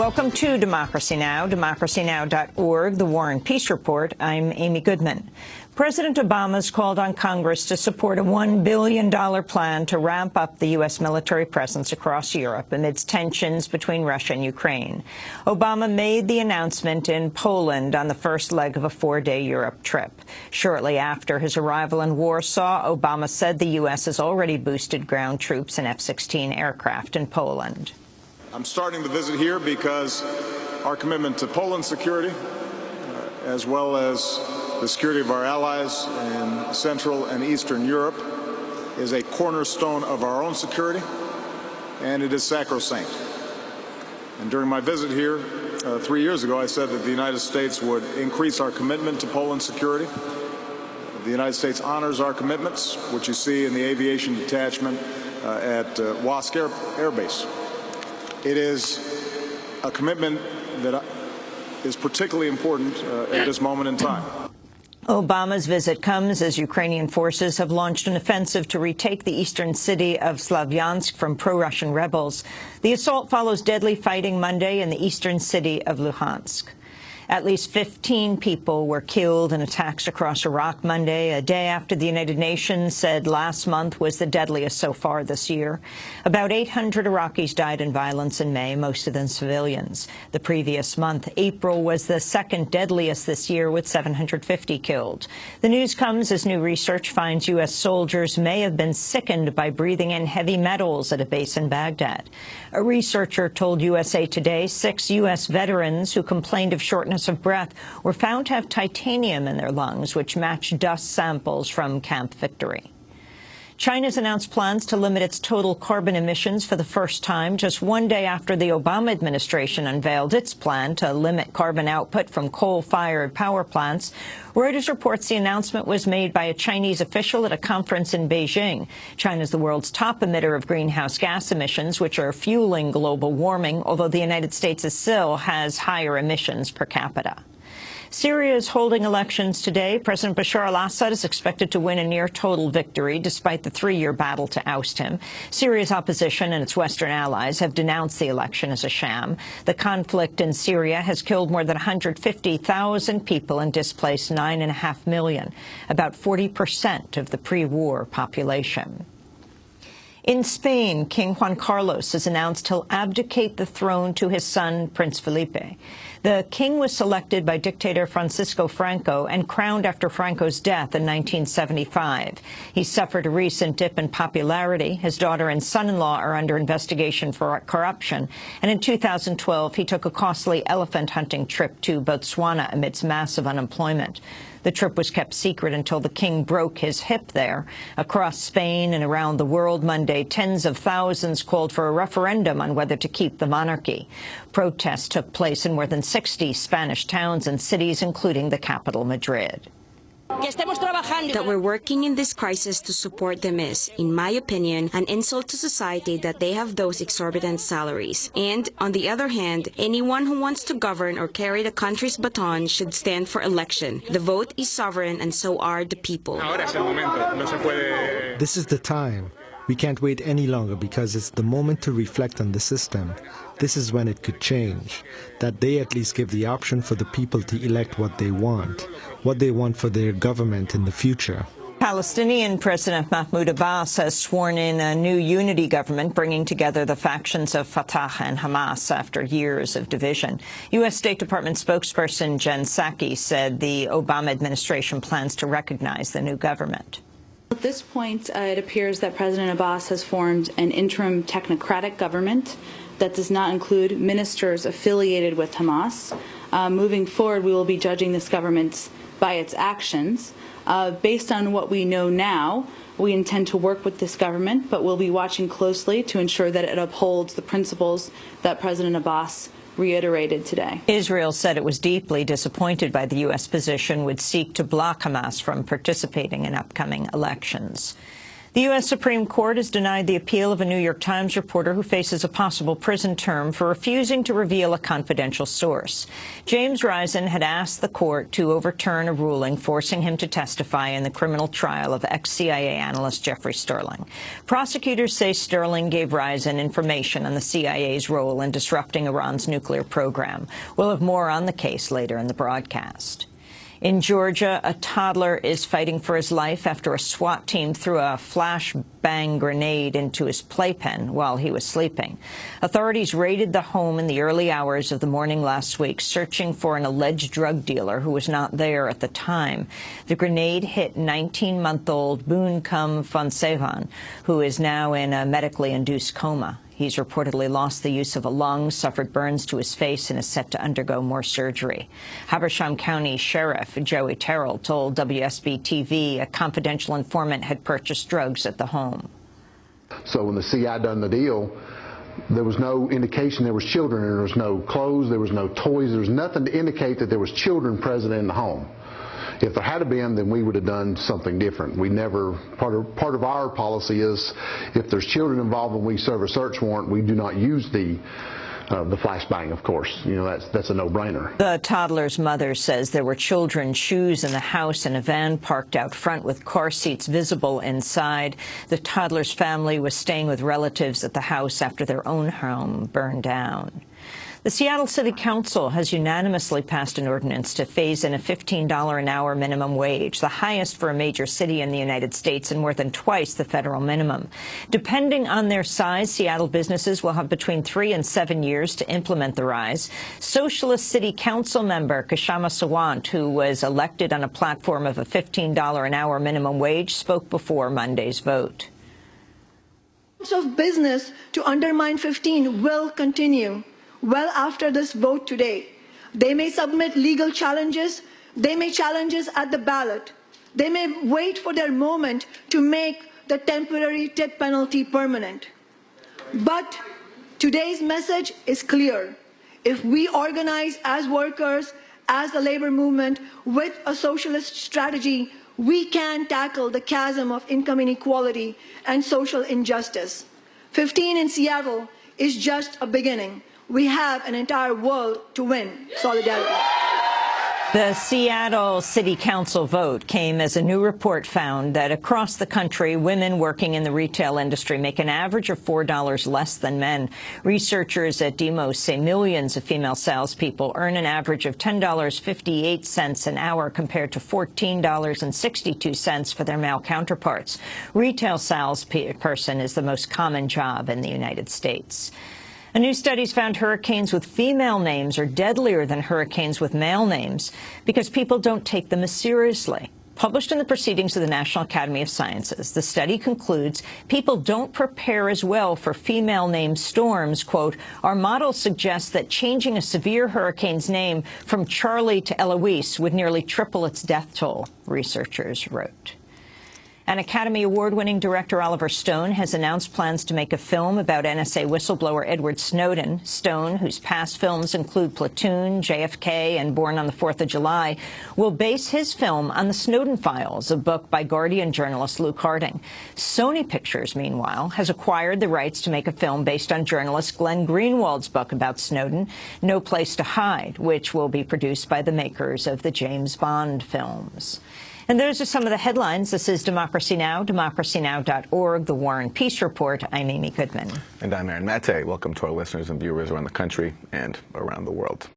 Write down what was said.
Welcome to Democracy Now!, democracynow.org, the War and Peace Report. I'm Amy Goodman. President Obama's called on Congress to support a $1 billion plan to ramp up the U.S. military presence across Europe amidst tensions between Russia and Ukraine. Obama made the announcement in Poland on the first leg of a 4-day Europe trip. Shortly after his arrival in Warsaw, Obama said the U.S. has already boosted ground troops and F-16 aircraft in Poland. I'm starting the visit here because our commitment to Poland's security, as well as the security of our allies in Central and Eastern Europe, is a cornerstone of our own security, and it is sacrosanct. And during my visit here 3 years ago, I said that the United States would increase our commitment to Poland's security. The United States honors our commitments, which you see in the aviation detachment at Łask Air Base. It is a commitment that is particularly important at this moment in time. Obama's visit comes as Ukrainian forces have launched an offensive to retake the eastern city of Slavyansk from pro-Russian rebels. The assault follows deadly fighting Monday in the eastern city of Luhansk. At least 15 people were killed in attacks across Iraq Monday, a day after the United Nations said last month was the deadliest so far this year. About 800 Iraqis died in violence in May, most of them civilians. The previous month, April, was the second deadliest this year, with 750 killed. The news comes as new research finds U.S. soldiers may have been sickened by breathing in heavy metals at a base in Baghdad. A researcher told USA Today 6 U.S. veterans who complained of shortness of breath were found to have titanium in their lungs, which matched dust samples from Camp Victory. China's announced plans to limit its total carbon emissions for the first time, just one day after the Obama administration unveiled its plan to limit carbon output from coal-fired power plants. Reuters reports the announcement was made by a Chinese official at a conference in Beijing. China is the world's top emitter of greenhouse gas emissions, which are fueling global warming, although the United States still has higher emissions per capita. Syria is holding elections today. President Bashar al-Assad is expected to win a near-total victory, despite the 3-year battle to oust him. Syria's opposition and its Western allies have denounced the election as a sham. The conflict in Syria has killed more than 150,000 people and displaced 9.5 million, about 40% of the pre-war population. In Spain, King Juan Carlos has announced he'll abdicate the throne to his son, Prince Felipe. The king was selected by dictator Francisco Franco and crowned after Franco's death in 1975. He suffered a recent dip in popularity. His daughter and son-in-law are under investigation for corruption. And in 2012, he took a costly elephant hunting trip to Botswana amidst massive unemployment. The trip was kept secret until the king broke his hip there. Across Spain and around the world Monday, tens of thousands called for a referendum on whether to keep the monarchy. Protests took place in more than 60 Spanish towns and cities, including the capital, Madrid. That we're working in this crisis to support them is, in my opinion, an insult to society that they have those exorbitant salaries. And, on the other hand, anyone who wants to govern or carry the country's baton should stand for election. The vote is sovereign, and so are the people. This is the time. We can't wait any longer because it's the moment to reflect on the system. This is when it could change. That they at least give the option for the people to elect what they want for their government in the future. Palestinian President Mahmoud Abbas has sworn in a new unity government, bringing together the factions of Fatah and Hamas after years of division. U.S. State Department spokesperson Jen Psaki said the Obama administration plans to recognize the new government. At this point, it appears that President Abbas has formed an interim technocratic government that does not include ministers affiliated with Hamas. Moving forward, we will be judging this government by its actions. Based on what we know now, we intend to work with this government, but we'll be watching closely to ensure that it upholds the principles that President Abbas reiterated today. Israel said it was deeply disappointed by the U.S. position would seek to block Hamas from participating in upcoming elections. The U.S. Supreme Court has denied the appeal of a New York Times reporter who faces a possible prison term for refusing to reveal a confidential source. James Risen had asked the court to overturn a ruling forcing him to testify in the criminal trial of ex-CIA analyst Jeffrey Sterling. Prosecutors say Sterling gave Risen information on the CIA's role in disrupting Iran's nuclear program. We'll have more on the case later in the broadcast. In Georgia, a toddler is fighting for his life after a SWAT team threw a flashbang grenade into his playpen while he was sleeping. Authorities raided the home in the early hours of the morning last week, searching for an alleged drug dealer who was not there at the time. The grenade hit 19-month-old Boonkum Fonsevan, who is now in a medically induced coma. He's reportedly lost the use of a lung, suffered burns to his face, and is set to undergo more surgery. Habersham County Sheriff Joey Terrell told WSB-TV a confidential informant had purchased drugs at the home. So when the CI done the deal, there was no indication there was children, and there was no clothes, there was no toys, there was nothing to indicate that there was children present in the home. If there had been, then we would have done something different. We never, part of our policy is if there's children involved when we serve a search warrant, we do not use the flashbang, of course. You know, that's a no-brainer. The toddler's mother says there were children's shoes in the house and a van parked out front with car seats visible inside. The toddler's family was staying with relatives at the house after their own home burned down. The Seattle City Council has unanimously passed an ordinance to phase in a $15 an hour minimum wage, the highest for a major city in the United States and more than twice the federal minimum. Depending on their size, Seattle businesses will have between 3 and 7 years to implement the rise. Socialist City Council member Kshama Sawant, who was elected on a platform of a $15 an hour minimum wage, spoke before Monday's vote. Of business to undermine 15 will continue. Well after this vote today. They may submit legal challenges. They may challenge us at the ballot. They may wait for their moment to make the temporary tip penalty permanent. But today's message is clear. If we organize as workers, as the labor movement, with a socialist strategy, we can tackle the chasm of income inequality and social injustice. 15 in Seattle is just a beginning. We have an entire world to win. Solidarity. The Seattle City Council vote came as a new report found that across the country, women working in the retail industry make an average of $4 less than men. Researchers at Demos say millions of female salespeople earn an average of $10.58 an hour compared to $14.62 for their male counterparts. Retail salesperson is the most common job in the United States. A new study's found hurricanes with female names are deadlier than hurricanes with male names because people don't take them as seriously. Published in the Proceedings of the National Academy of Sciences, the study concludes people don't prepare as well for female-named storms. Quote, our model suggests that changing a severe hurricane's name from Charlie to Eloise would nearly triple its death toll, researchers wrote. And Academy Award-winning director Oliver Stone has announced plans to make a film about NSA whistleblower Edward Snowden. Stone, whose past films include Platoon, JFK, and Born on the 4th of July, will base his film on the Snowden Files, a book by Guardian journalist Luke Harding. Sony Pictures, meanwhile, has acquired the rights to make a film based on journalist Glenn Greenwald's book about Snowden, No Place to Hide, which will be produced by the makers of the James Bond films. And those are some of the headlines. This is Democracy Now!, democracynow.org, The War and Peace Report. I'm Amy Goodman. And I'm Aaron Mate. Welcome to our listeners and viewers around the country and around the world.